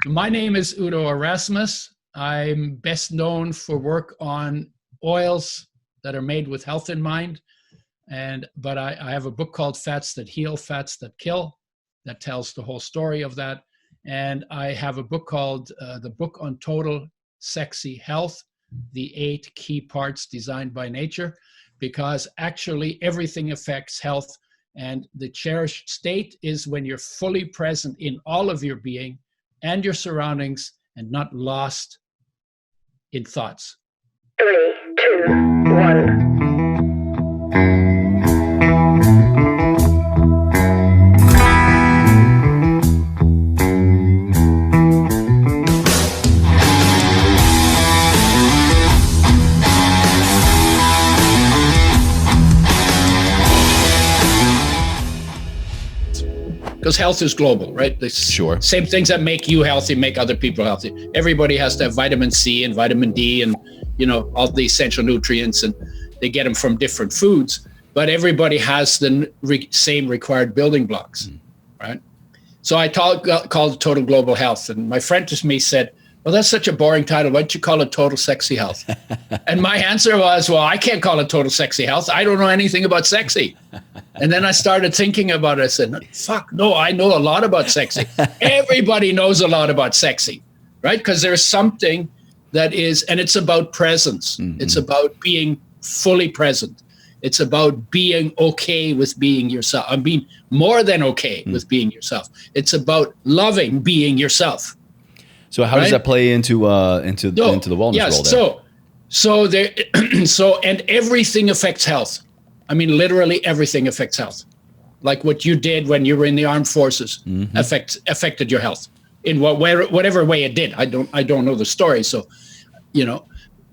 My name is Udo Erasmus. I'm best known for work on oils that are made with health in mind. But I have a book called Fats That Heal, Fats That Kill, that tells the whole story of that. And I have a book called The Book on Total Sexy Health, the 8 Key Parts Designed by Nature, because actually everything affects health. And the cherished state is when you're fully present in all of your being and your surroundings and not lost in thoughts. 3, 2, 1. Because health is global, right? The same things that make you healthy make other people healthy. Everybody has to have vitamin C and vitamin D and, all the essential nutrients, and they get them from different foods. But everybody has the same required building blocks, right? So I called it Total Global Health. And my friend to me said, well, that's such a boring title. Why don't you call it Total Sexy Health? And my answer was, well, I can't call it Total Sexy Health. I don't know anything about sexy. And then I started thinking about it. I said, fuck, no, I know a lot about sexy. Everybody knows a lot about sexy, right? Because there's something that is, and it's about presence. Mm-hmm. It's about being fully present. It's about being okay with being yourself. I mean, more than okay with being yourself. It's about loving being yourself. So how does that play into the wellness role there? And everything affects health. I mean, literally everything affects health. Like what you did when you were in the armed forces affected your health in whatever way it did. I don't know the story, so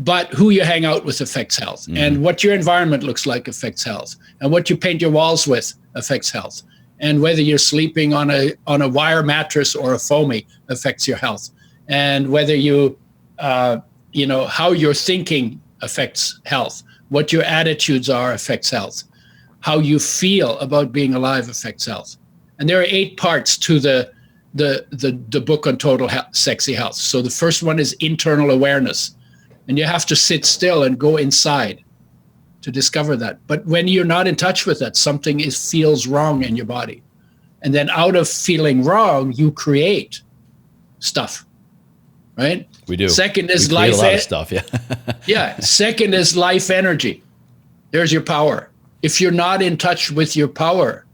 but who you hang out with affects health, and what your environment looks like affects health, and what you paint your walls with affects health, and whether you're sleeping on a wire mattress or a foamy affects your health. And whether you, how you're thinking affects health. What your attitudes are affects health. How you feel about being alive affects health. And there are 8 parts to the book on Total Sexy Health. So the first one is internal awareness. And you have to sit still and go inside to discover that. But when you're not in touch with that, something feels wrong in your body. And then out of feeling wrong, you create stuff. Right? We do. Second is life. A lot of stuff, yeah. Yeah. Second is life energy. There's your power. If you're not in touch with your power,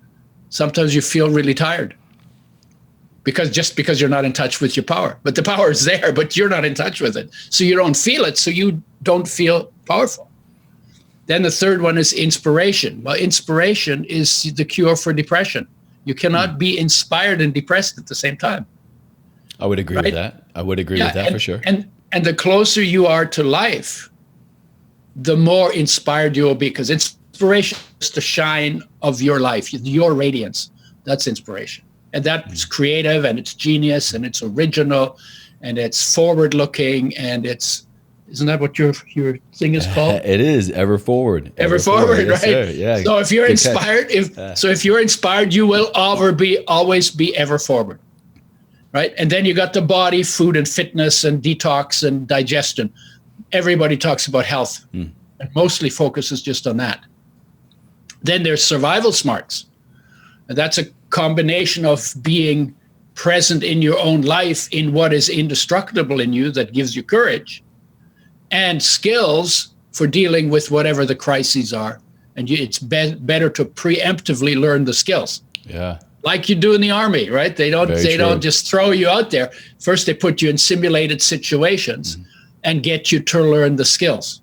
sometimes you feel really tired. Because you're not in touch with your power. But the power is there, but you're not in touch with it. So you don't feel it, so you don't feel powerful. Then the third one is inspiration. Well, inspiration is the cure for depression. You cannot be inspired and depressed at the same time. I would agree with that. I would agree with that for sure. And the closer you are to life, the more inspired you will be, because inspiration is the shine of your life, your radiance. That's inspiration. And that's creative, and it's genius, and it's original, and it's forward-looking, and isn't that what your thing is called? It is ever forward. Ever forward, yes, right? Sir. Yeah. So if you're inspired, if you're inspired, you will always be ever forward. Right. And then you got the body, food and fitness and detox and digestion. Everybody talks about health and mostly focuses just on that. Then there's survival smarts. And that's a combination of being present in your own life in what is indestructible in you that gives you courage, and skills for dealing with whatever the crises are. And it's better to preemptively learn the skills. Yeah. Like you do in the Army, right? They don't just throw you out there. First, they put you in simulated situations and get you to learn the skills.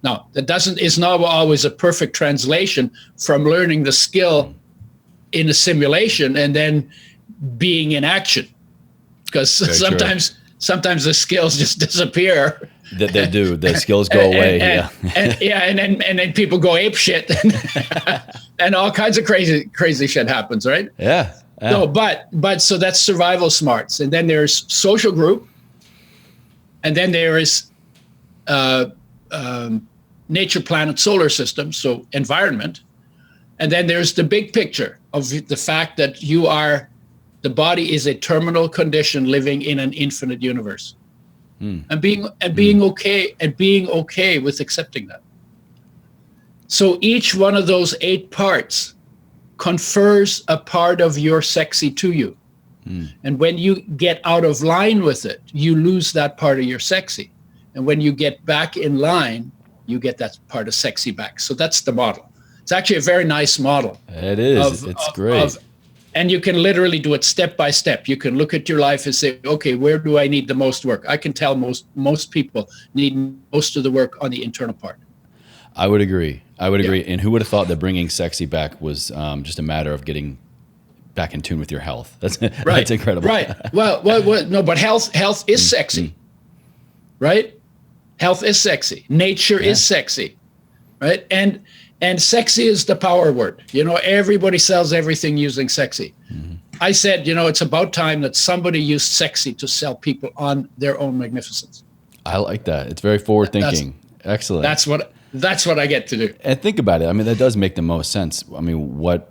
Now, is not always a perfect translation from learning the skill in a simulation and then being in action, because sometimes the skills just disappear. That they do. The skills go away. And then people go ape shit, and all kinds of crazy shit happens, right? Yeah. So that's survival smarts, and then there's social group, and then there is nature, planet, solar system, so environment, and then there's the big picture of the fact that you are The body is a terminal condition living in an infinite universe. And being okay with accepting that. So each one of those 8 parts confers a part of your sexy to you. And when you get out of line with it, you lose that part of your sexy. And when you get back in line, you get that part of sexy back. So that's the model. It's actually a very nice model. It is. It's great. And you can literally do it step by step. You can look at your life and say, okay, where do I need the most work? I can tell most people need most of the work on the internal part. I would agree. And who would have thought that bringing sexy back was just a matter of getting back in tune with your health? That's right. That's incredible. Right. Well, no, but health is sexy, right? Health is sexy. Nature is sexy, right? And sexy is the power word. Everybody sells everything using sexy. I said, it's about time that somebody used sexy to sell people on their own magnificence. I like that. It's very forward thinking. Excellent. That's what I get to do. And think about it. I mean, that does make the most sense. I mean, what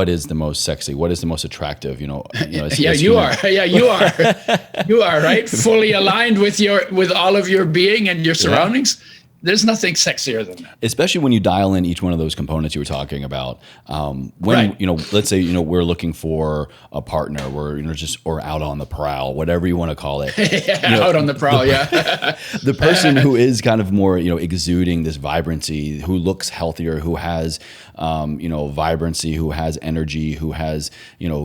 is the most sexy? What is the most attractive? You are. Yeah, you are. You are, right? Fully aligned with all of your being and your surroundings. There's nothing sexier than that. Especially when you dial in each one of those components you were talking about. Let's say, we're looking for a partner, or out on the prowl, whatever you want to call it. Out on the prowl, the person who is kind of more, exuding this vibrancy, who looks healthier, who has, vibrancy, who has energy, who has,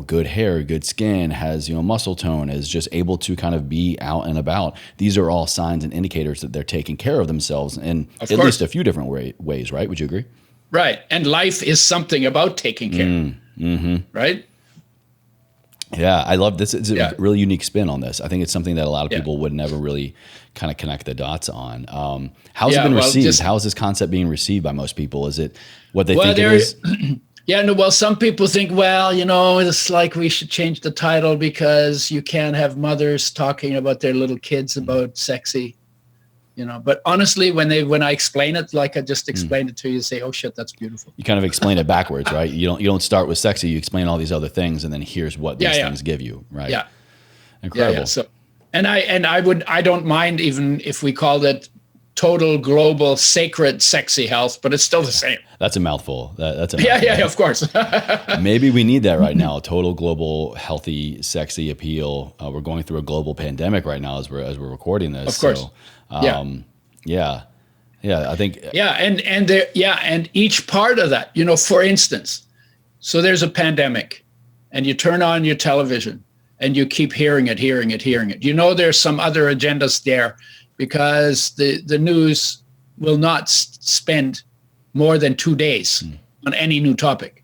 good hair, good skin, has, muscle tone, is just able to kind of be out and about. These are all signs and indicators that they're taking care of themselves in at least a few different ways, right? Would you agree? Right. And life is something about taking care, right? Yeah, I love this. It's a really unique spin on this. I think it's something that a lot of people would never really kind of connect the dots on. How's it been received? How is this concept being received by most people? Is it what they think it is? Some people think, it's like we should change the title because you can't have mothers talking about their little kids about sexy. But honestly, when I explain it, like I just explained it to you, say, "Oh shit, that's beautiful." You kind of explain it backwards, right? You don't start with sexy. You explain all these other things, and then here's what these things give you, right? Yeah, incredible. Yeah. So, I don't mind even if we called it total global sacred sexy health, but it's still the same. That's a mouthful. That's a mouthful. Yeah, of course. Maybe we need that right now. Total global healthy sexy appeal. We're going through a global pandemic right now as we're recording this. Of course. So, I think. And each part of that, for instance, so there's a pandemic, and you turn on your television, and you keep hearing it. There's some other agendas there, because the news will not spend more than 2 days on any new topic.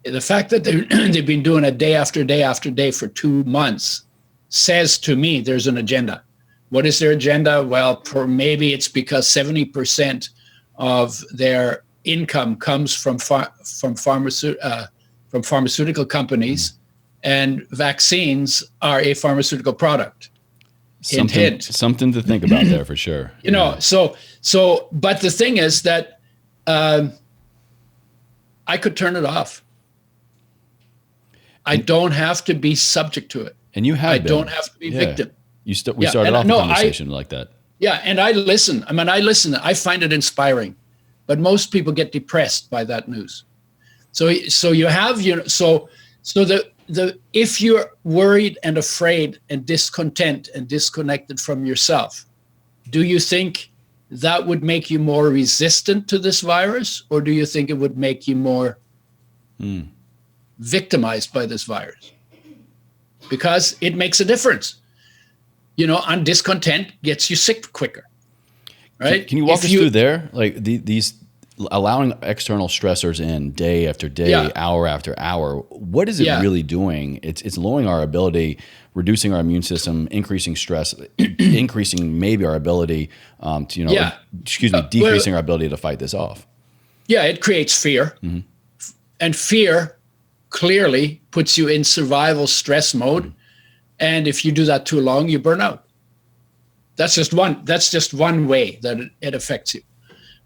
The fact that they've been doing it day after day after day for 2 months says to me there's an agenda. What is their agenda? Well, maybe it's because 70% of their income comes from pharmaceutical companies, and vaccines are a pharmaceutical product. Something to think about there for sure. But the thing is that I could turn it off. I don't have to be subject to it. And you have. I don't have to be victim. We started off a conversation like that. Yeah, and I listen. I find it inspiring, but most people get depressed by that news. So you have if you're worried and afraid and discontent and disconnected from yourself, do you think that would make you more resistant to this virus, or do you think it would make you more victimized by this virus? Because it makes a difference. And discontent gets you sick quicker, right? Can you walk us through there? Like these allowing external stressors in day after day, hour after hour. What is it really doing? It's lowering our ability, reducing our immune system, increasing stress, increasing maybe our ability decreasing our ability to fight this off. Yeah, it creates fear. And fear clearly puts you in survival stress mode. And if you do that too long, you burn out. That's just one way that it affects you,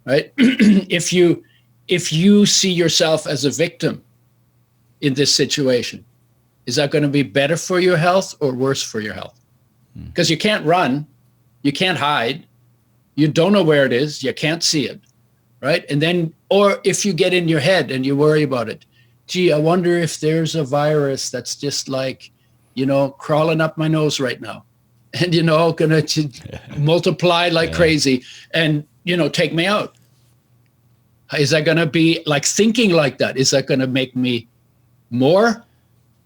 right? If you see yourself as a victim in this situation, Is that going to be better for your health or worse for your health? Because you can't run, you can't hide, you don't know where it is, you can't see it, right? And then, or if you get in your head and you worry about it, gee, I wonder if there's a virus that's just like, crawling up my nose right now and, going to multiply like crazy and, take me out. Is that going to be like thinking like that? Is that going to make me more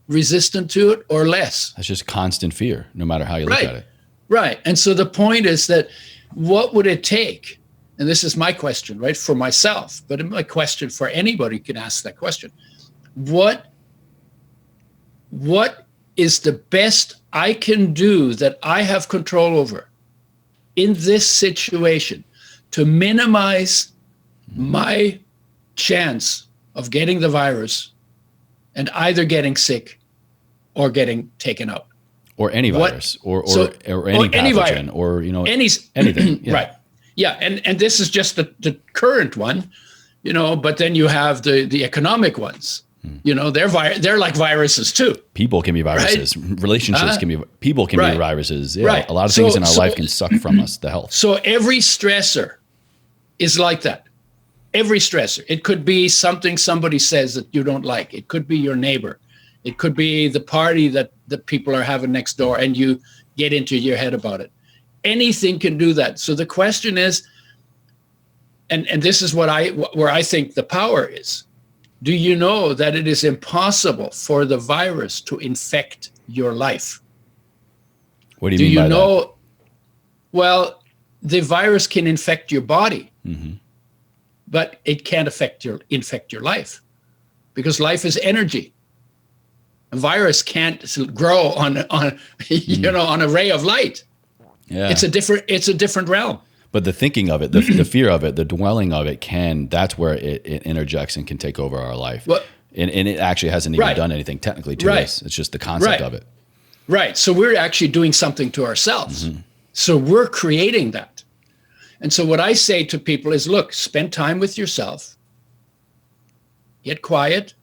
resistant to it or less? That's just constant fear, no matter how you look at it. Right. And so the point is that what would it take? And this is my question, right, for myself, but my question for anybody who can ask that question. What is the best I can do that I have control over in this situation to minimize my chance of getting the virus and either getting sick or getting taken out? Or any virus, or any pathogen, or anything. Yeah. Right. Yeah, and this is just the current one, but then you have the economic ones. They're like viruses too. People can be viruses. Right? Relationships can be. People can be viruses. Yeah, right. A lot of things in our life can suck from us the health. So every stressor is like that. Every stressor. It could be something somebody says that you don't like. It could be your neighbor. It could be the party that the people are having next door, and you get into your head about it. Anything can do that. So the question is, and this is where I think the power is. Do you know that it is impossible for the virus to infect your life? What do you mean by that? Well, the virus can infect your body, but it can't infect your life, because life is energy. A virus can't grow on a ray of light. Yeah. It's a different realm. But the thinking of it, the fear of it, the dwelling of it that's where it interjects and can take over our life. Well, and it actually hasn't even done anything technically to us. It's just the concept of it. Right. So we're actually doing something to ourselves. So we're creating that. And so what I say to people is, look, spend time with yourself. Get quiet.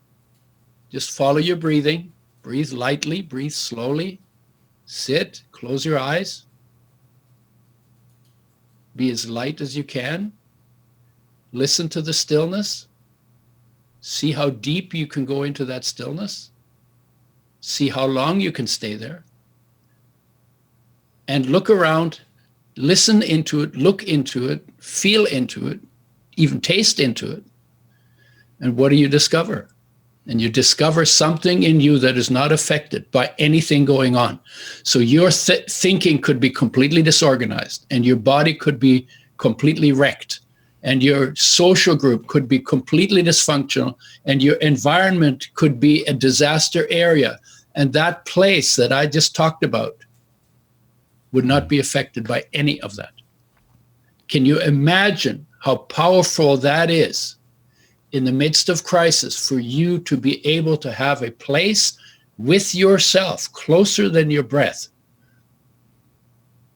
Just follow your breathing. Breathe lightly, breathe slowly. Sit, close your eyes. Be as light as you can. Listen to the stillness. See how deep you can go into that stillness. See how long you can stay there. And look around, listen into it, look into it, feel into it, even taste into it. And what do you discover? And you discover something in you that is not affected by anything going on. So your thinking could be completely disorganized, and your body could be completely wrecked, and your social group could be completely dysfunctional, and your environment could be a disaster area. And that place that I just talked about would not be affected by any of that. Can you imagine how powerful that is? In the midst of crisis, for you to be able to have a place with yourself closer than your breath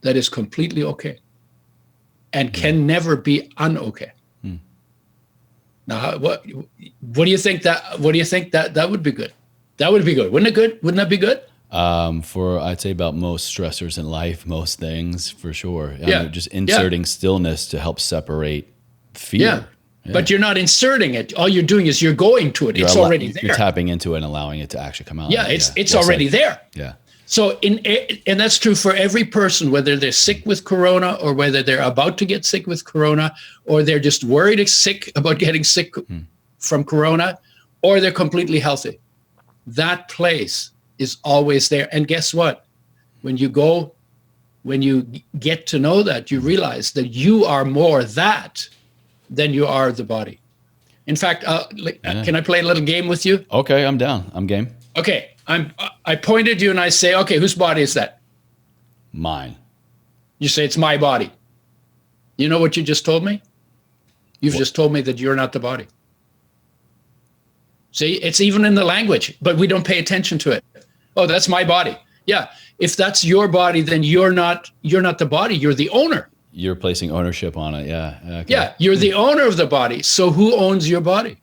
that is completely okay and can never be un-okay. Now, what do you think that would be good? That would be good. Wouldn't it good? Wouldn't that be good? For I'd say about most stressors in life, most things, for sure. I mean, just inserting stillness to help separate fear. Yeah. But you're not inserting it. All you're doing is you're going to it. It's already there. You're tapping into it and allowing it to actually come out. Yeah, it's already there. Yeah. So and that's true for every person, whether they're sick with corona or whether they're about to get sick with corona, or they're just worried sick about getting sick from corona, or they're completely healthy. That place is always there. And guess what? When you get to know that, you realize that you are more that than you are the body. In fact, can I play a little game with you? Okay, I'm down. I'm game. Okay, I pointed at you and I say, okay, whose body is that? Mine. You say it's my body. You know what you just told me? You've just told me that you're not the body. See, it's even in the language, but we don't pay attention to it. Oh, that's my body. Yeah, if that's your body, then you're not the body. You're the owner. You're placing ownership on it. Yeah. Okay. Yeah, you're the owner of the body. So who owns your body?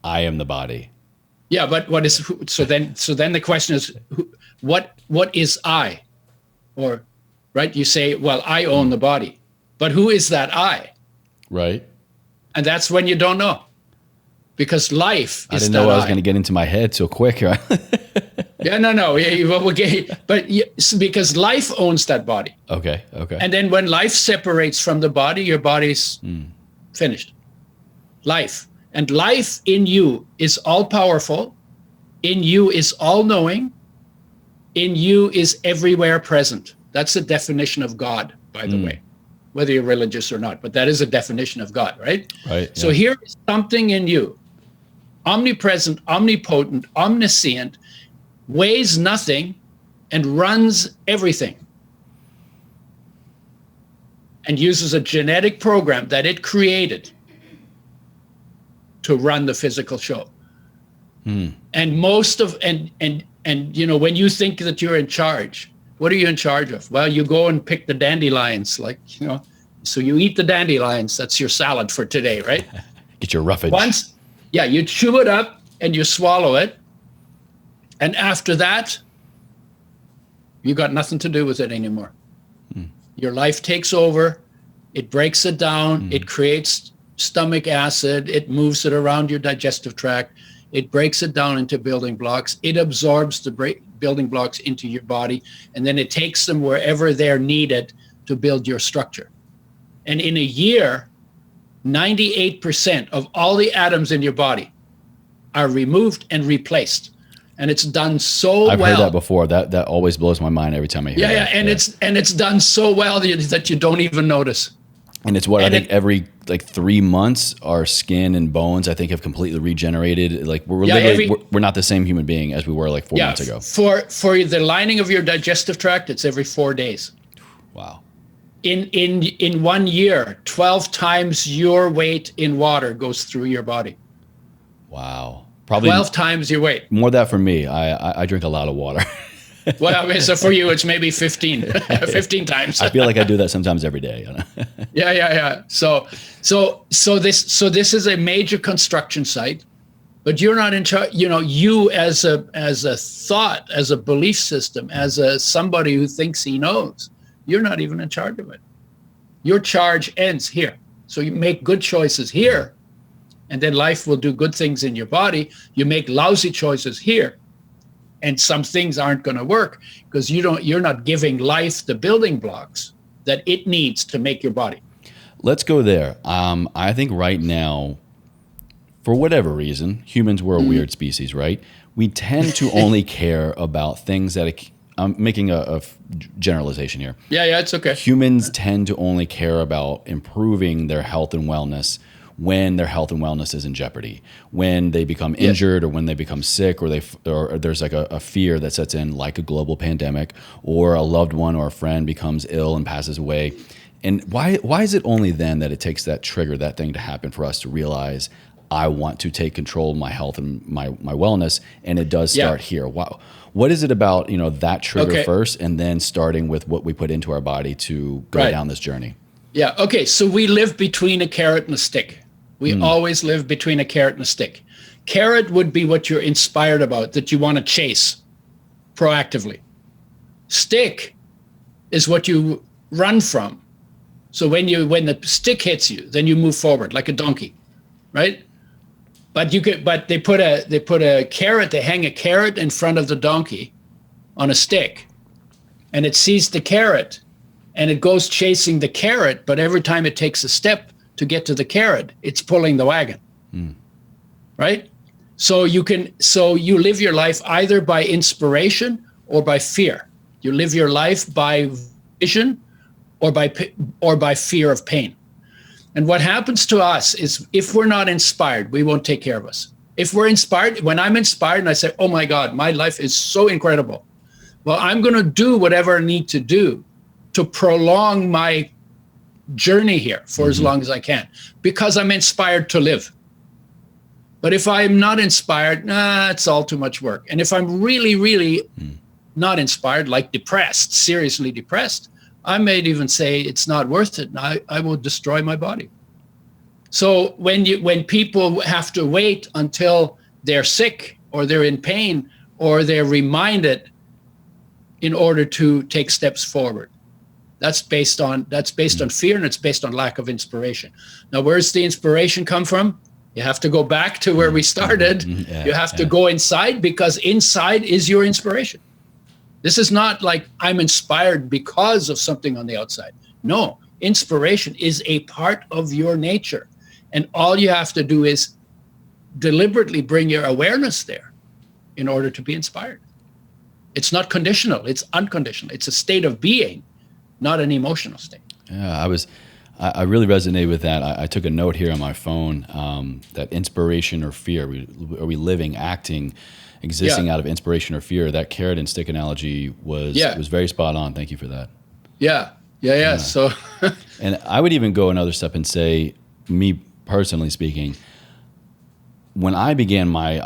I am the body. Yeah, but what is so then the question is what is I? Or right, you say, well, I own the body. But who is that I? Right. And that's when you don't know. Because life is I didn't know that I was going to get into my head so quick. Yeah, no. Because life owns that body. Okay. And then when life separates from the body, your body's finished. Life. And life in you is all powerful. In you is all knowing. In you is everywhere present. That's the definition of God, by the way, whether you're religious or not. But that is a definition of God, right? Right. So here is something in you, omnipresent, omnipotent, omniscient, weighs nothing, and runs everything. And uses a genetic program that it created to run the physical show. And most of and you know, when you think that you're in charge, what are you in charge of? Well, you go and pick the dandelions, like, you know, so you eat the dandelions. That's your salad for today, right? Get your roughage. You chew it up and you swallow it. And after that, you got nothing to do with it anymore. Your life takes over. It breaks it down. It creates stomach acid. It moves it around your digestive tract. It breaks it down into building blocks. It absorbs the building blocks into your body, and then it takes them wherever they're needed to build your structure. And in a year, 98% of all the atoms in your body are removed and replaced. And it's done so well. I've heard that before. That always blows my mind every time I hear that. Yeah, and it's done so well that you don't even notice. And it's what I think every like 3 months, our skin and bones, I think, have completely regenerated. Like we're not the same human being as we were like 4 months ago. For the lining of your digestive tract, it's every 4 days. Wow. In 1 year, 12 times your weight in water goes through your body. Wow. Probably 12 times your weight. More that for me. I drink a lot of water. Well, I mean, so for you, it's maybe 15 times. I feel like I do that sometimes every day. You know? Yeah. So this is a major construction site, but you're not in charge. You know, you as a thought, as a belief system, as somebody who thinks he knows, you're not even in charge of it. Your charge ends here. So you make good choices here, and then life will do good things in your body. You make lousy choices here, and some things aren't going to work because you're not giving life the building blocks that it needs to make your body. Let's go there. I think right now, for whatever reason, humans were a weird species, right? We tend to only care about things that I'm making a generalization here. Yeah, it's okay. Humans tend to only care about improving their health and wellness when their health and wellness is in jeopardy, when they become injured or when they become sick, or there's like a fear that sets in, like a global pandemic, or a loved one or a friend becomes ill and passes away. And why is it only then that it takes that trigger, that thing to happen for us to realize I want to take control of my health and my wellness? And it does start here. Wow. What is it about, that trigger first, and then starting with what we put into our body to go down this journey? Yeah. Okay. So we live between a carrot and a stick. We always live between a carrot and a stick. Carrot would be what you're inspired about, that you want to chase proactively. Stick is what you run from. So when the stick hits you, then you move forward like a donkey, right? But they put a carrot, they hang a carrot in front of the donkey on a stick, and it sees the carrot and it goes chasing the carrot, but every time it takes a step to get to the carrot, it's pulling the wagon, right? So you live your life either by inspiration or by fear. You live your life by vision or by fear of pain. And what happens to us is, if we're not inspired, we won't take care of us. If we're inspired, when I'm inspired and I say, oh my God, my life is so incredible, well, I'm going to do whatever I need to do to prolong my journey here for as long as I can, because I'm inspired to live. But if I'm not inspired, it's all too much work. And if I'm really, really not inspired, like depressed, seriously depressed, I may even say it's not worth it, and I will destroy my body. So when people have to wait until they're sick or they're in pain, or they're reminded in order to take steps forward. That's based on fear, and it's based on lack of inspiration. Now, where's the inspiration come from? You have to go back to where we started. You have to go inside, because inside is your inspiration. This is not like I'm inspired because of something on the outside. No, inspiration is a part of your nature. And all you have to do is deliberately bring your awareness there in order to be inspired. It's not conditional, it's unconditional. It's a state of being, not an emotional state. Yeah, I really resonated with that. I took a note here on my phone, that inspiration or fear. Are we living, acting, existing out of inspiration or fear? That carrot and stick analogy was very spot on. Thank you for that. Yeah. So, and I would even go another step and say, me personally speaking, when I began my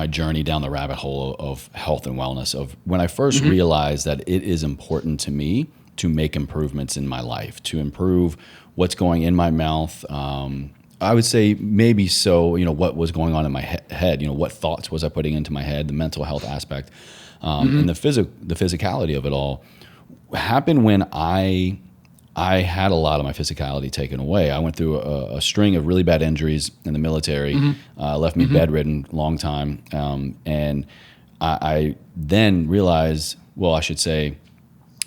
journey down the rabbit hole of health and wellness, of when I first realized that it is important to me to make improvements in my life, to improve what's going in my mouth. I would say maybe so, what was going on in my head, what thoughts was I putting into my head, the mental health aspect, and the physicality of it all happened when I had a lot of my physicality taken away. I went through a string of really bad injuries in the military, left me bedridden a long time. And I then realized,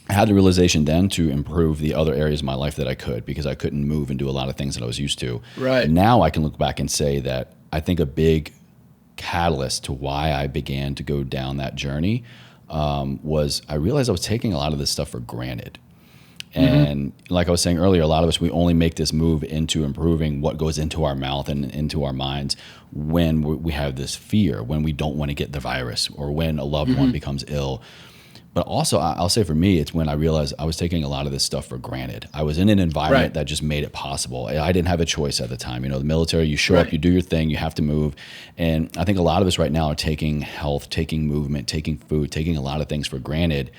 I had the realization then to improve the other areas of my life that I could, because I couldn't move and do a lot of things that I was used to. Right. Now I can look back and say that I think a big catalyst to why I began to go down that journey was I realized I was taking a lot of this stuff for granted. And like I was saying earlier, a lot of us, we only make this move into improving what goes into our mouth and into our minds when we have this fear, when we don't want to get the virus, or when a loved one becomes ill. But also, I'll say for me, it's when I realized I was taking a lot of this stuff for granted. I was in an environment that just made it possible. I didn't have a choice at the time. The military, you show up, you do your thing, you have to move. And I think a lot of us right now are taking health, taking movement, taking food, taking a lot of things for granted.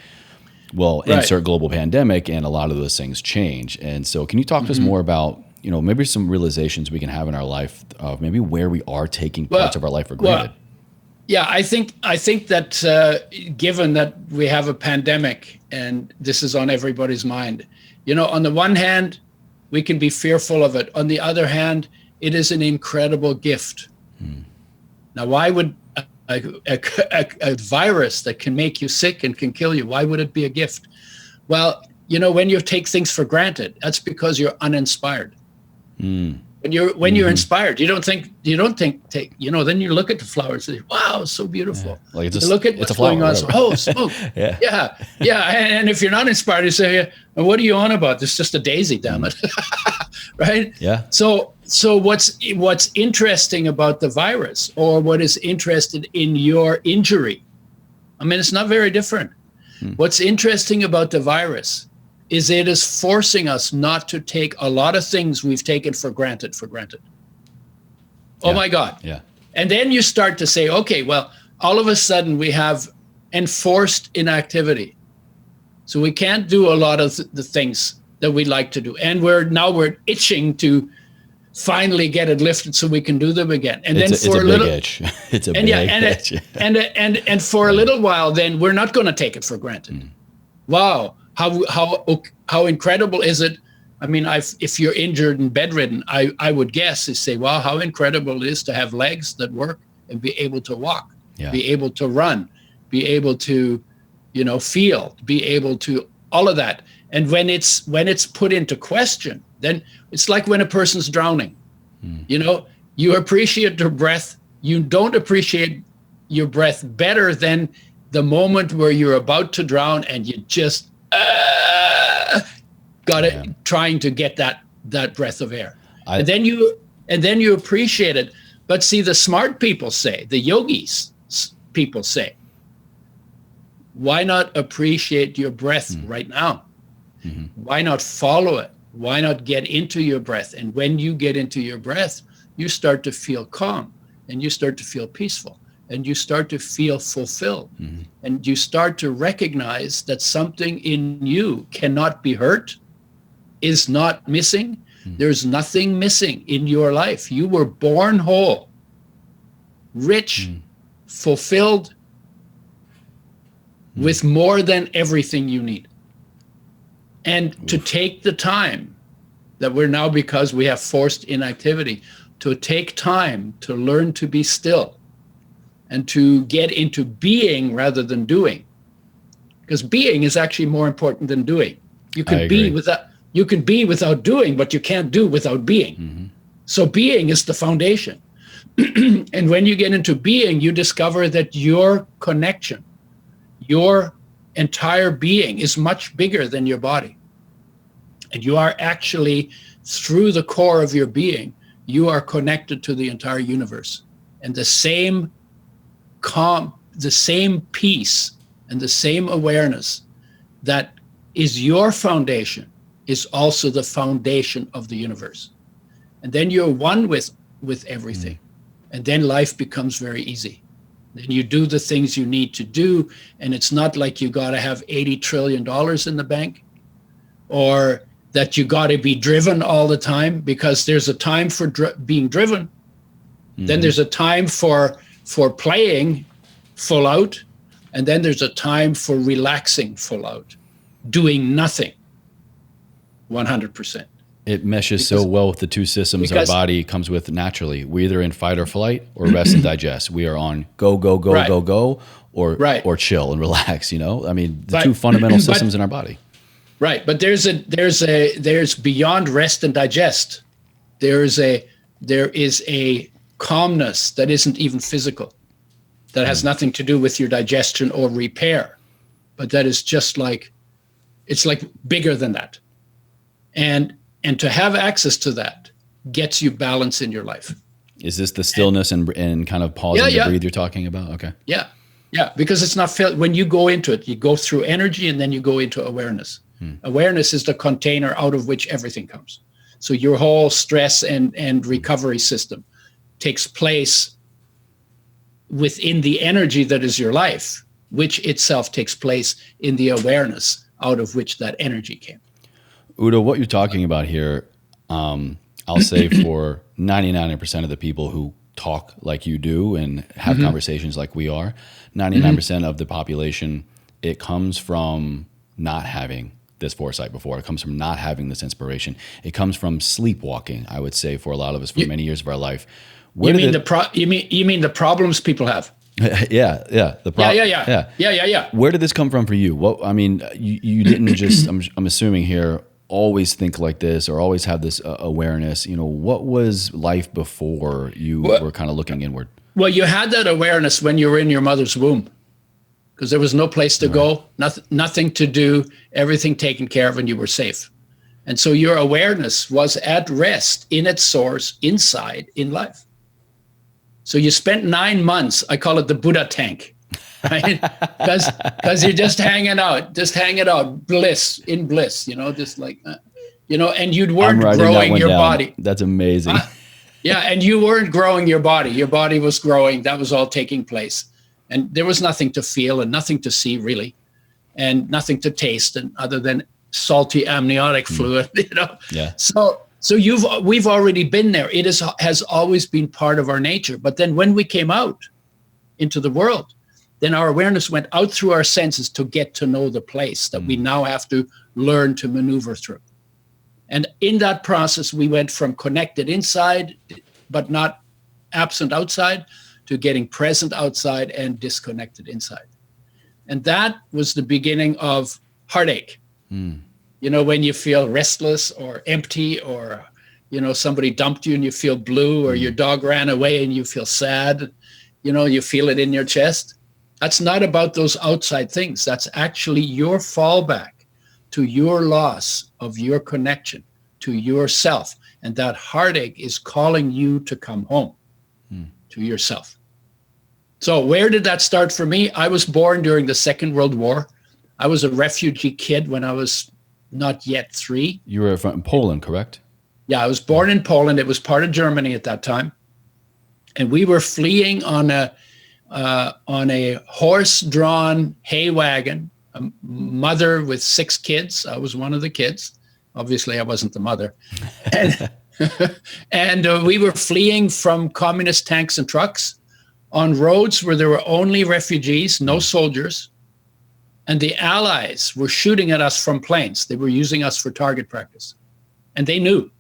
Well, insert global pandemic, and a lot of those things change. And so can you talk to us more about, maybe some realizations we can have in our life of maybe where we are taking parts of our life for granted? Yeah, I think that given that we have a pandemic and this is on everybody's mind, on the one hand, we can be fearful of it. On the other hand, it is an incredible gift. Now, why would a virus that can make you sick and can kill you, why would it be a gift? Well, when you take things for granted, that's because you're uninspired. When you're inspired, you don't think, then you look at the flowers and say, wow, it's so beautiful. Yeah. Like look at what's going on. Oh, smoke. Yeah. And if you're not inspired, you say, well, what are you on about? It's just a daisy, damn it. Right? Yeah. So what's interesting about the virus, or what is interested in your injury? I mean, it's not very different. What's interesting about the virus is it is forcing us not to take a lot of things we've taken for granted. Oh my God. Yeah. And then you start to say, okay, well, all of a sudden we have enforced inactivity. So we can't do a lot of the things that we like to do. And we're itching to finally get it lifted so we can do them again. And then for a little itch. It's a big itch. And for a little while, then we're not going to take it for granted. Wow. How incredible is it? I mean, if you're injured and bedridden, I would guess is say, wow, how incredible it is to have legs that work and be able to walk, be able to run, be able to, feel, be able to all of that. And when it's put into question, then it's like when a person's drowning. You appreciate their breath. You don't appreciate your breath better than the moment where you're about to drown and you just trying to get that breath of air. And then you appreciate it. But see, the smart people say, the yogis people say, why not appreciate your breath right now? Why not follow it? Why not get into your breath? And when you get into your breath, you start to feel calm, and you start to feel peaceful, and you start to feel fulfilled. And you start to recognize that something in you cannot be hurt, is not missing. There's nothing missing in your life. You were born whole, rich, fulfilled with more than everything you need. And to take the time that we're now, because we have forced inactivity, to take time to learn to be still and to get into being rather than doing. Because being is actually more important than doing. You can be without doing, but you can't do without being. Mm-hmm. So being is the foundation. And when you get into being, you discover that your connection, your entire being is much bigger than your body. And you are actually, through the core of your being, you are connected to the entire universe. And the same peace and the same awareness that is your foundation is also the foundation of the universe. And then you're one with everything. Mm. And then life becomes very easy. Then you do the things you need to do. And it's not like you got to have $80 trillion in the bank, or that you got to be driven all the time, because there's a time for being driven. Mm-hmm. Then there's a time for playing full out. And then there's a time for relaxing full out, doing nothing 100%. It meshes so well with the two systems our body comes with naturally. We're either in fight or flight or rest and digest. We are on go, or chill and relax, you know? I mean, the two fundamental systems in our body. Right. But there's beyond rest and digest. There is a calmness that isn't even physical, that has nothing to do with your digestion or repair, but that is just like, it's like bigger than that. And to have access to that gets you balance in your life. Is this the stillness and kind of pausing to breathe you're talking about? Okay. Yeah. Yeah. Because it's not, when you go into it, you go through energy and then you go into awareness. Awareness is the container out of which everything comes. So your whole stress and recovery system takes place within the energy that is your life, which itself takes place in the awareness out of which that energy came. Udo, what you're talking about here, I'll say for 99% of the people who talk like you do and have conversations like we are, 99% of the population, it comes from not having this foresight before. It comes from not having this inspiration. It comes from sleepwalking, I would say, for a lot of us for many years of our life. You mean the problems people have? Yeah. Yeah. Where did this come from for you? What, I mean, you didn't just, I'm assuming here, always think like this or always have this awareness. You know, what was life before you were kind of looking inward? Well, you had that awareness when you were in your mother's womb, because there was no place to go, nothing to do, everything taken care of, and you were safe. And so your awareness was at rest in its source inside in life. So you spent 9 months, I call it the Buddha tank, right? Because you're just hanging out, bliss, you know, just like, you know, and you weren't growing your body. That's amazing. Yeah, and you weren't growing your body. Your body was growing. That was all taking place. And there was nothing to feel and nothing to see, really, and nothing to taste, and other than salty amniotic fluid, you know? Yeah. So we've already been there. It has always been part of our nature. But then when we came out into the world, then our awareness went out through our senses to get to know the place that we now have to learn to maneuver through. And in that process, we went from connected inside, but not absent outside, to getting present outside and disconnected inside. And that was the beginning of heartache. You know, when you feel restless or empty, or, you know, somebody dumped you and you feel blue, or your dog ran away and you feel sad, you know, you feel it in your chest. That's not about those outside things. That's actually your fallback to your loss of your connection to yourself. And that heartache is calling you to come home to yourself. So where did that start for me? I was born during the Second World War. I was a refugee kid when I was not yet 3. You were from Poland, correct? Yeah, I was born in Poland. It was part of Germany at that time. And we were fleeing on a horse-drawn hay wagon, a mother with 6 kids. I was one of the kids. Obviously, I wasn't the mother. And we were fleeing from communist tanks and trucks on roads where there were only refugees, no soldiers, and the Allies were shooting at us from planes. They were using us for target practice, and they knew.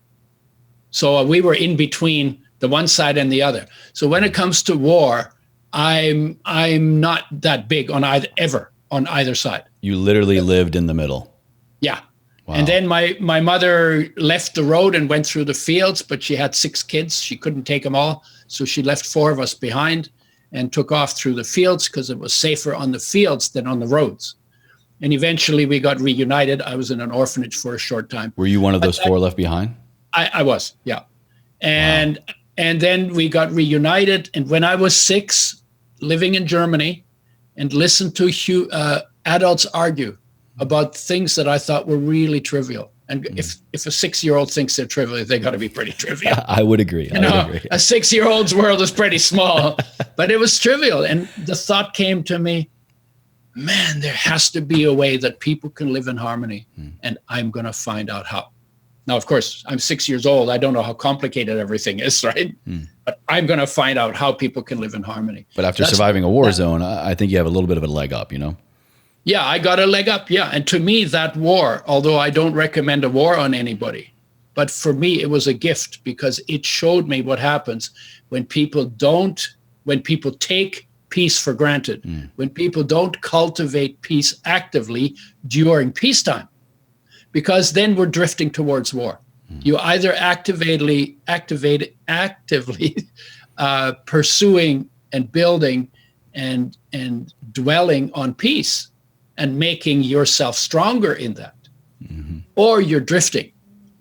So we were in between the one side and the other. So when it comes to war, I'm not that big on either side. You literally lived in the middle. Yeah. Wow. And then my mother left the road and went through the fields, but she had 6 kids. She couldn't take them all. So she left 4 of us behind and took off through the fields because it was safer on the fields than on the roads. And eventually we got reunited. I was in an orphanage for a short time. Were you one of those 4 left behind? I was, yeah. And then we got reunited. And when I was 6, living in Germany and listened to adults argue about things that I thought were really trivial. And if a 6-year-old thinks they're trivial, they got to be pretty trivial. I would agree. A 6-year-old's world is pretty small, but it was trivial. And the thought came to me, man, there has to be a way that people can live in harmony, and I'm going to find out how. Now, of course, I'm 6 years old. I don't know how complicated everything is, right? But I'm going to find out how people can live in harmony. But after surviving a war zone, I think you have a little bit of a leg up, you know? Yeah, I got a leg up. Yeah. And to me, that war, although I don't recommend a war on anybody, but for me, it was a gift because it showed me what happens when people take peace for granted, when people don't cultivate peace actively during peacetime, because then we're drifting towards war. You either actively pursuing and building and dwelling on peace and making yourself stronger in that, or you're drifting.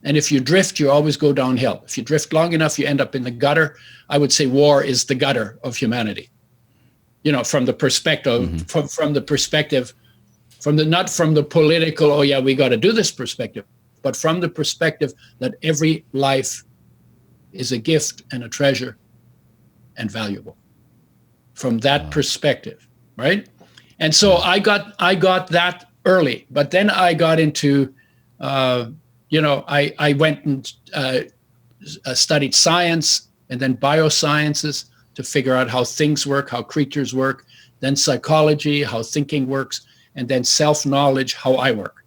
And if you drift, you always go downhill. If you drift long enough, you end up in the gutter. I would say war is the gutter of humanity. You know, from the perspective, not from the political, oh yeah, we got to do this perspective, but from the perspective that every life is a gift and a treasure and valuable. From that perspective, right? And so I got that early, but then I got into, I went and studied science and then biosciences to figure out how things work, how creatures work, then psychology, how thinking works, and then self-knowledge, how I work.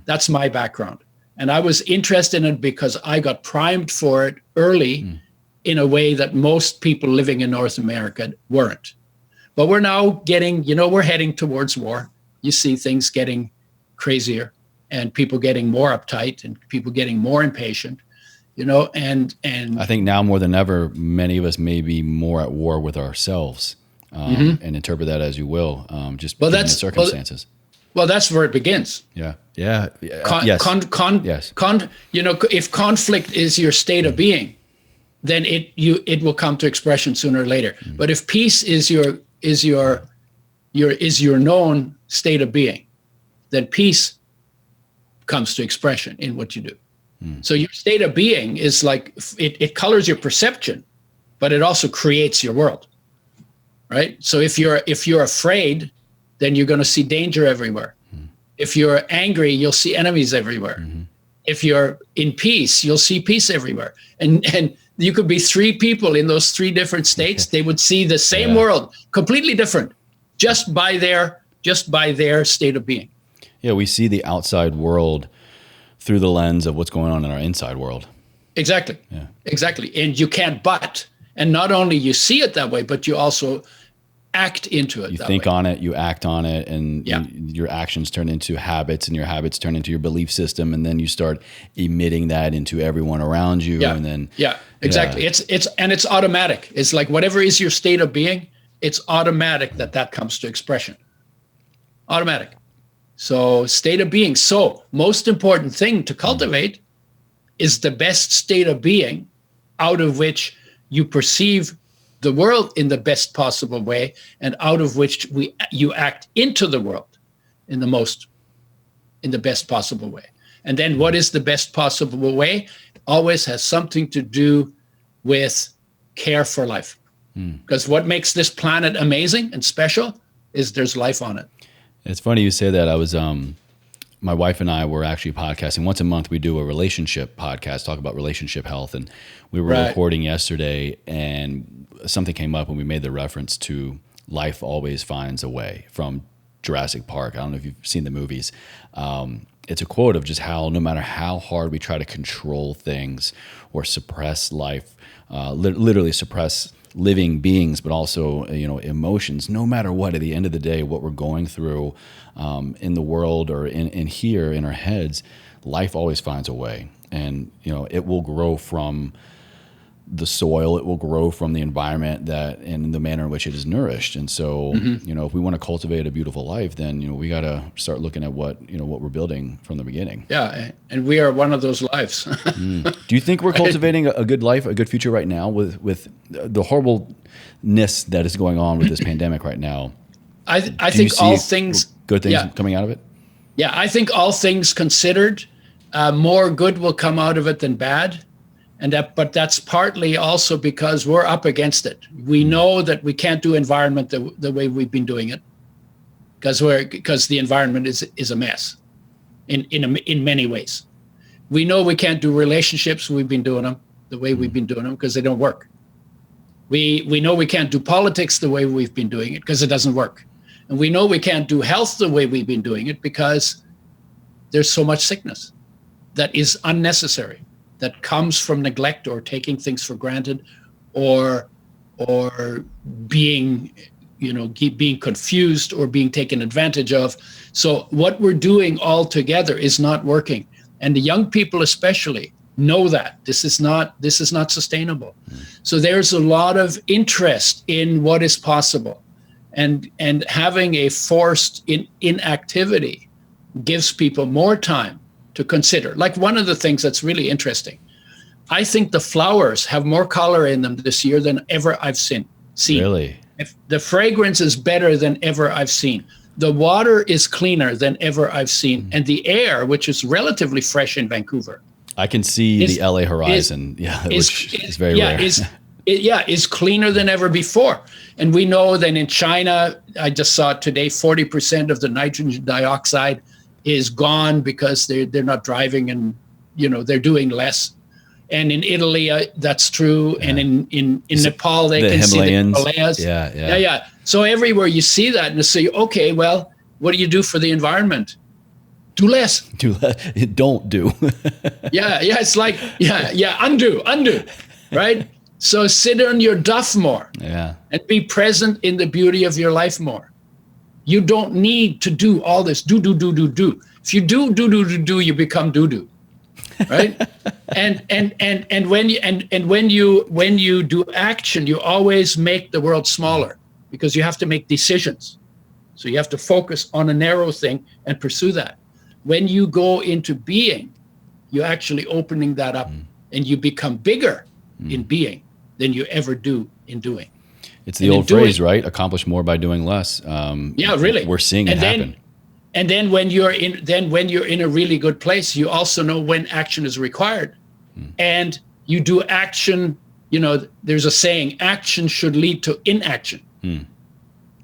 That's my background. And I was interested in it because I got primed for it early in a way that most people living in North America weren't. But we're now we're heading towards war. You see things getting crazier and people getting more uptight and people getting more impatient, and I think now more than ever, many of us may be more at war with ourselves, and interpret that as you will, just given the circumstances. Well, that's where it begins. Yeah. Yes. Yes. If conflict is your state of being, then it will come to expression sooner or later. But if peace is your known state of being, then peace comes to expression in what you do. So your state of being is like it colors your perception, but it also creates your world, right? So if you're afraid, then you're going to see danger everywhere. If you're angry, you'll see enemies everywhere. If you're in peace, you'll see peace everywhere. And you could be 3 people in those 3 different states. They would see the same world, completely different, just by their state of being. Yeah, we see the outside world through the lens of what's going on in our inside world. Exactly. Yeah. Exactly. And you can't and not only you see it that way, but you also act into it. You think on it, you act on it, and your actions turn into habits, and your habits turn into your belief system, and then you start emitting that into everyone around you. And then exactly. It's automatic. It's like whatever is your state of being, it's automatic that comes to expression. Automatic. So state of being. So most important thing to cultivate is the best state of being out of which you perceive the world in the best possible way, and out of which you act into the world in the best possible way. And then what is the best possible way? Always has something to do with care for life. Because what makes this planet amazing and special is there's life on it. It's funny you say that. I was my wife and I were actually podcasting. Once a month, we do a relationship podcast, talk about relationship health. And we were recording yesterday, and something came up when we made the reference to life always finds a way from Jurassic Park. I don't know if you've seen the movies. It's a quote of just how no matter how hard we try to control things or suppress life, literally suppress living beings, but also emotions, no matter what, at the end of the day, what we're going through in the world or in here in our heads, life always finds a way. And it will grow from the soil, it will grow from the environment that and the manner in which it is nourished. And so if we want to cultivate a beautiful life, then we got to start looking at what we're building from the beginning. Yeah, and we are one of those lives. Do you think we're cultivating a good life, a good future right now with the horribleness that is going on with this pandemic right now? I think all things good things coming out of it. Yeah, I think all things considered, more good will come out of it than bad. But that's partly also because we're up against it. We know that we can't do environment the way we've been doing it, because the environment is a mess in many ways. We know we can't do relationships. We've been doing them the way we've been doing them because they don't work. We know we can't do politics the way we've been doing it because it doesn't work. And we know we can't do health the way we've been doing it because there's so much sickness that is unnecessary, that comes from neglect or taking things for granted, or being being confused or being taken advantage of. So what we're doing all together is not working, and the young people especially know that this is not sustainable. So there's a lot of interest in what is possible, and having a forced inactivity gives people more time to consider. Like, one of the things that's really interesting, I think the flowers have more color in them this year than ever I've seen. Really? If the fragrance is better than ever I've seen. The water is cleaner than ever I've seen. And the air, which is relatively fresh in Vancouver, I can see the LA horizon. Which is very rare. Is cleaner than ever before. And we know that in China, I just saw it today, 40% of the nitrogen dioxide is gone because they're not driving, and they're doing less. And in Italy, that's true. Yeah. And in Nepal, they can see the Himalayas. Yeah. So everywhere you see that, and you say, okay, well, what do you do for the environment? Do less. Don't do. It's like, undo, right? So sit on your duff more. Yeah. And be present in the beauty of your life more. You don't need to do all this do. If you do, you become do, right? and when you do action, you always make the world smaller because you have to make decisions. So you have to focus on a narrow thing and pursue that. When you go into being, you're actually opening that up, and you become bigger in being than you ever do in doing. It's the old phrase, right? Accomplish more by doing less. Really. We're seeing it happen. And then when you're in a really good place, you also know when action is required, and you do action. There's a saying: action should lead to inaction,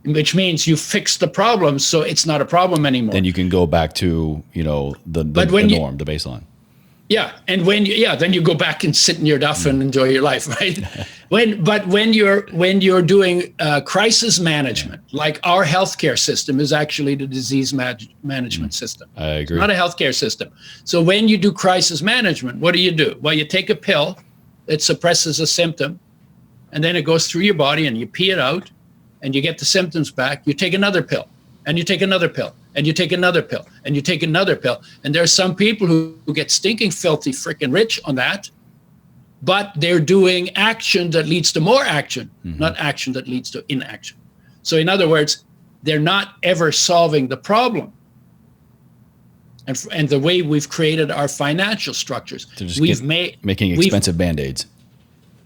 which means you fix the problem, so it's not a problem anymore. Then you can go back to the norm, the baseline. Yeah, and then you go back and sit in your duff and enjoy your life, right? when you're doing crisis management, like our healthcare system is actually the disease management system. I agree. It's not a healthcare system. So when you do crisis management, what do? Well, you take a pill that suppresses a symptom, and then it goes through your body, and you pee it out, and you get the symptoms back. You take another pill, and you take another pill, and you take another pill, and you take another pill. And there are some people who get stinking filthy freaking rich on that, but they're doing action that leads to more action, not action that leads to inaction. So in other words, they're not ever solving the problem. And the way we've created our financial structures, making expensive Band-Aids.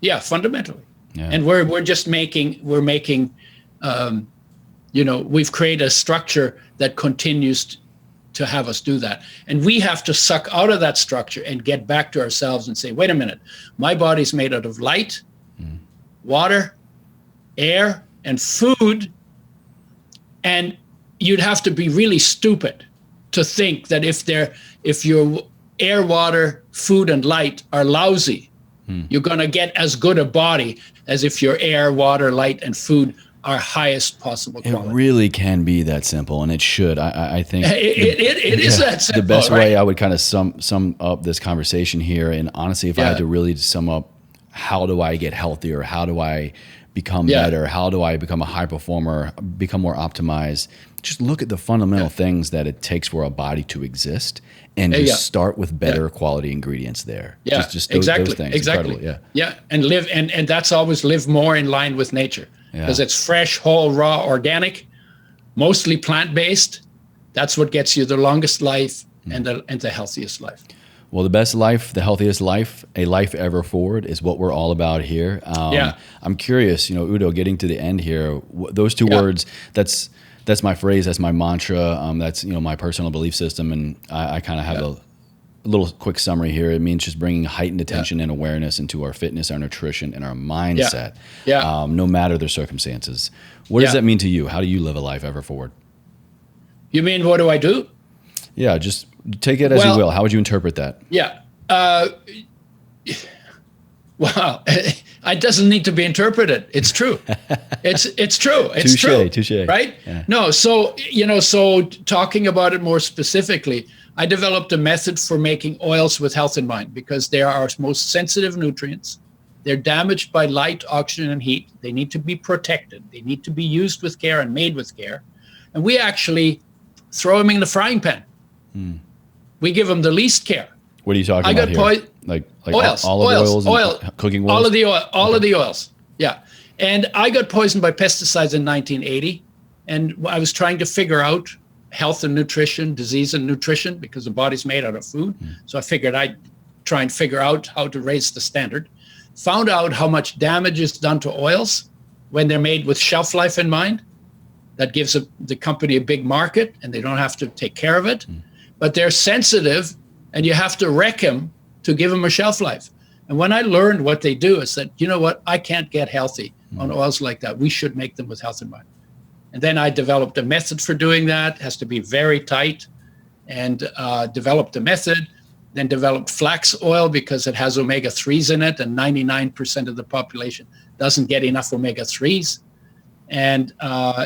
Yeah, fundamentally. Yeah. And we're making we've created a structure that continues to have us do that. And we have to suck out of that structure and get back to ourselves and say, wait a minute, my body's made out of light, water, air, and food. And you'd have to be really stupid to think that if your air, water, food, and light are lousy, you're going to get as good a body as if your air, water, light, and food are highest possible quality. It really can be that simple, and it should. I think it is that simple. The best right? way I would kind of sum up this conversation here, and honestly, if I had to really sum up, how do I get healthier? How do I become better? How do I become a high performer, become more optimized? Just look at the fundamental things that it takes for a body to exist, and just start with better quality ingredients there. Yeah, just those things. Exactly. Incredible. Yeah, and live, and that's always live more in line with nature, because it's fresh, whole, raw, organic, mostly plant-based. That's what gets you the longest life and the healthiest life. Well, the best life, the healthiest life, a life ever forward is what we're all about here. I'm curious, Udo, getting to the end here, those two words, that's my phrase, that's my mantra, that's, my personal belief system. And I kind of have a little quick summary here. It means just bringing heightened attention and awareness into our fitness, our nutrition, and our mindset, no matter the circumstances. What does that mean to you? How do you live a life ever forward? You mean, what do I do? Yeah, just take it as you will. How would you interpret that? Yeah. Wow. It doesn't need to be interpreted. It's true. It's true. It's true. Touché. Right? Yeah. No. So, so talking about it more specifically, I developed a method for making oils with health in mind, because they are our most sensitive nutrients. They're damaged by light, oxygen, and heat. They need to be protected. They need to be used with care and made with care. And we actually throw them in the frying pan. We give them the least care. What are you talking about here? Like oils, olive oils, oil, cooking oils? All of the oils. Yeah. And I got poisoned by pesticides in 1980. And I was trying to figure out health and nutrition, disease and nutrition, because the body's made out of food. So I figured I'd try and figure out how to raise the standard. Found out how much damage is done to oils when they're made with shelf life in mind. That gives the company a big market, and they don't have to take care of it. But they're sensitive, and you have to wreck them to give them a shelf life. And when I learned what they do, I said, you know what? I can't get healthy on oils like that. We should make them with health in mind. And then I developed a method for doing that. It has to be very tight, and developed a method. Then developed flax oil, because it has omega-3s in it, and 99% of the population doesn't get enough omega-3s. And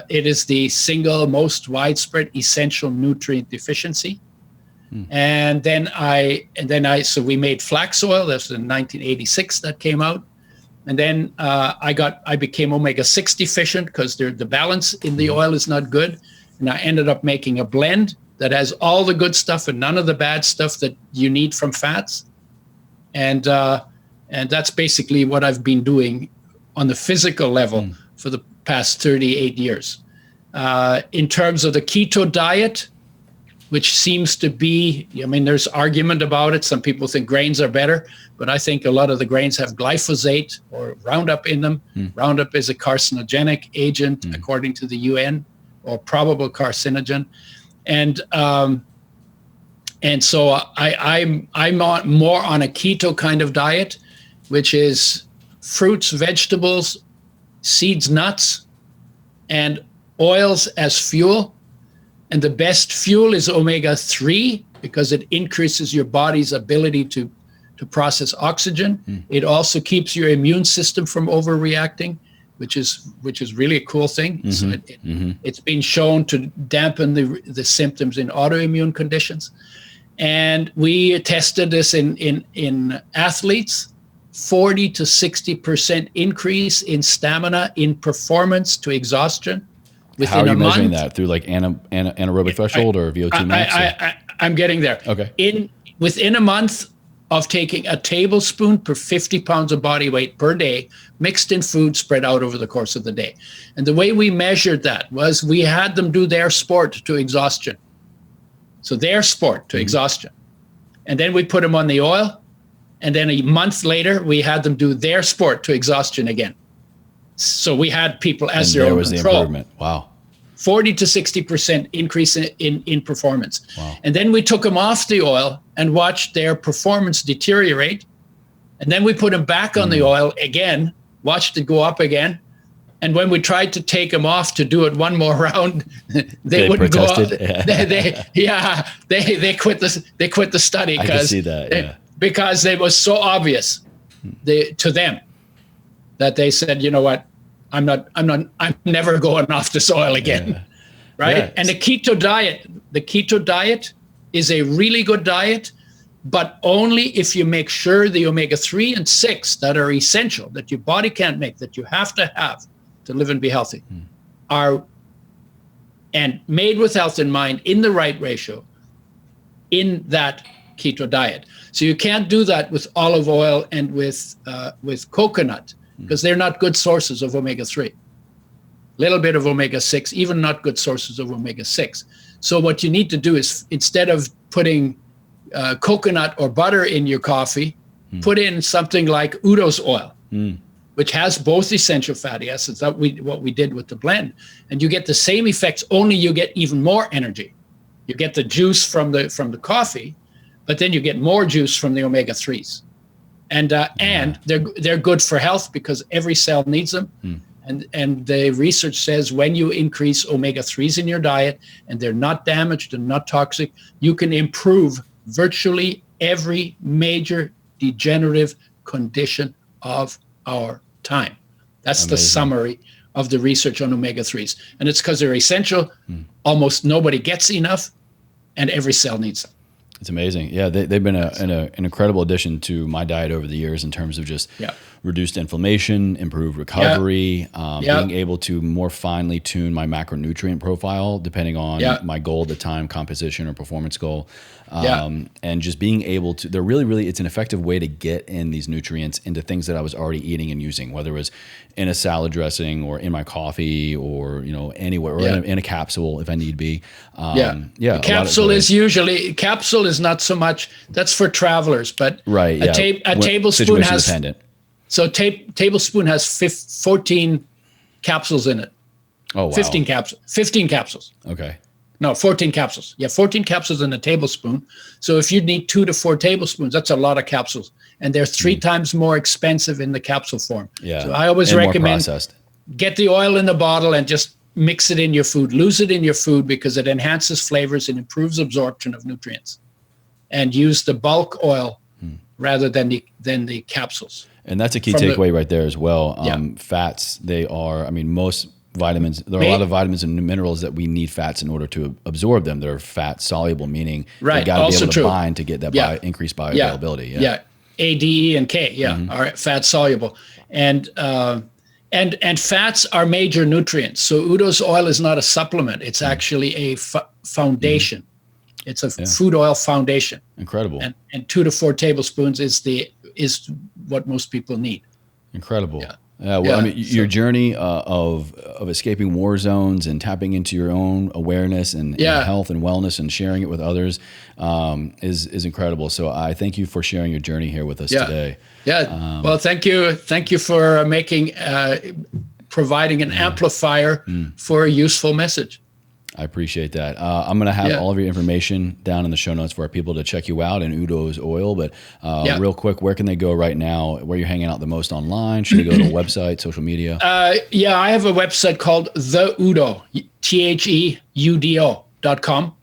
it is the single most widespread essential nutrient deficiency. And then so we made flax oil. That's in 1986 that came out. And then I became omega-6 deficient, because the balance in the oil is not good. And I ended up making a blend that has all the good stuff and none of the bad stuff that you need from fats. And that's basically what I've been doing on the physical level for the past 38 years. In terms of the keto diet, which seems to be, there's argument about it. Some people think grains are better, but I think a lot of the grains have glyphosate or Roundup in them. Roundup is a carcinogenic agent, according to the UN, or probable carcinogen. And so I'm more on a keto kind of diet, which is fruits, vegetables, seeds, nuts, and oils as fuel. And the best fuel is omega-3, because it increases your body's ability to process oxygen. It also keeps your immune system from overreacting, which is really a cool thing. So it's been shown to dampen the symptoms in autoimmune conditions. And we tested this in athletes. 40 to 60% increase in stamina, in performance to exhaustion within a month. How are you measuring that? Through like anaerobic threshold or VO2 max? I'm getting there. Okay. Within a month of taking a tablespoon per 50 pounds of body weight per day, mixed in food, spread out over the course of the day. And the way we measured that was we had them do their sport to exhaustion. So their sport to exhaustion. And then we put them on the oil. And then a month later, we had them do their sport to exhaustion again. So we had people as their own control. There was the improvement. Wow. 40 to 60% increase in performance. Wow. And then we took them off the oil and watched their performance deteriorate. And then we put them back on the oil again, watched it go up again. And when we tried to take them off to do it one more round, they wouldn't protested. go. They quit the study I can see that. because it was so obvious to them that they said, you know what, I'm never going off the soil again, right? Yeah. And the keto diet is a really good diet, but only if you make sure the omega-3 and 6 that are essential, that your body can't make, that you have to have to live and be healthy, are and made with health in mind in the right ratio in that keto diet. So you can't do that with olive oil and with coconut, because they're not good sources of omega-3. Little bit of omega-6, even not good sources of omega-6. So what you need to do is, instead of putting coconut or butter in your coffee, put in something like Udo's oil, which has both essential fatty acids. That what we did with the blend, and you get the same effects. Only you get even more energy. You get the juice from the coffee, but then you get more juice from the omega-3s, and they're good for health because every cell needs them. And the research says when you increase omega-3s in your diet and they're not damaged and not toxic, you can improve virtually every major degenerative condition of our time. That's amazing. The summary of the research on omega-3s. And it's because they're essential. Almost nobody gets enough, and every cell needs them. It's amazing. Yeah, they've been an incredible addition to my diet over the years in terms of just reduced inflammation, improved recovery, being able to more finely tune my macronutrient profile depending on my goal at the time, composition or performance goal. And just being able to, they're really, it's an effective way to get in these nutrients into things that I was already eating and using, whether it was in a salad dressing or in my coffee or, anywhere, or in a capsule if I need be. Capsule is not so much, that's for travelers, but a tablespoon has, tablespoon has 14 capsules in it. Oh, wow. 15 capsules. Okay. No, 14 capsules. 14 capsules in a tablespoon. So if you need 2 to 4 tablespoons, that's a lot of capsules. And they're 3 times more expensive in the capsule form. Yeah. So I always recommend get the oil in the bottle and just mix it in your food. Lose it in your food because it enhances flavors and improves absorption of nutrients. And use the bulk oil rather than the capsules. And that's a key takeaway right there as well. Fats, most vitamins, there are a lot of vitamins and minerals that we need fats in order to absorb them. They're fat soluble, meaning they got to be able to bind to get that increased bioavailability. A, D, E, and K, are fat soluble. And fats are major nutrients. So Udo's oil is not a supplement. It's actually a foundation. It's a food oil foundation. Incredible. And 2 to 4 tablespoons is what most people need. Incredible. Your journey of escaping war zones and tapping into your own awareness and health and wellness and sharing it with others is incredible. So I thank you for sharing your journey here with us today. Well, thank you for providing an amplifier for a useful message. I appreciate that. I'm going to have all of your information down in the show notes for our people to check you out and Udo's oil. But real quick, where can they go right now? Where you're hanging out the most online? Should they go to a website, social media? I have a website called TheUdo, THEUDO.com.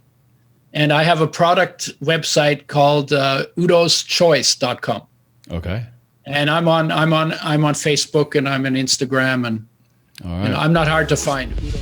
And I have a product website called udoschoice.com. Okay. And I'm on Facebook and I'm on Instagram, and I'm not hard to find. Udo.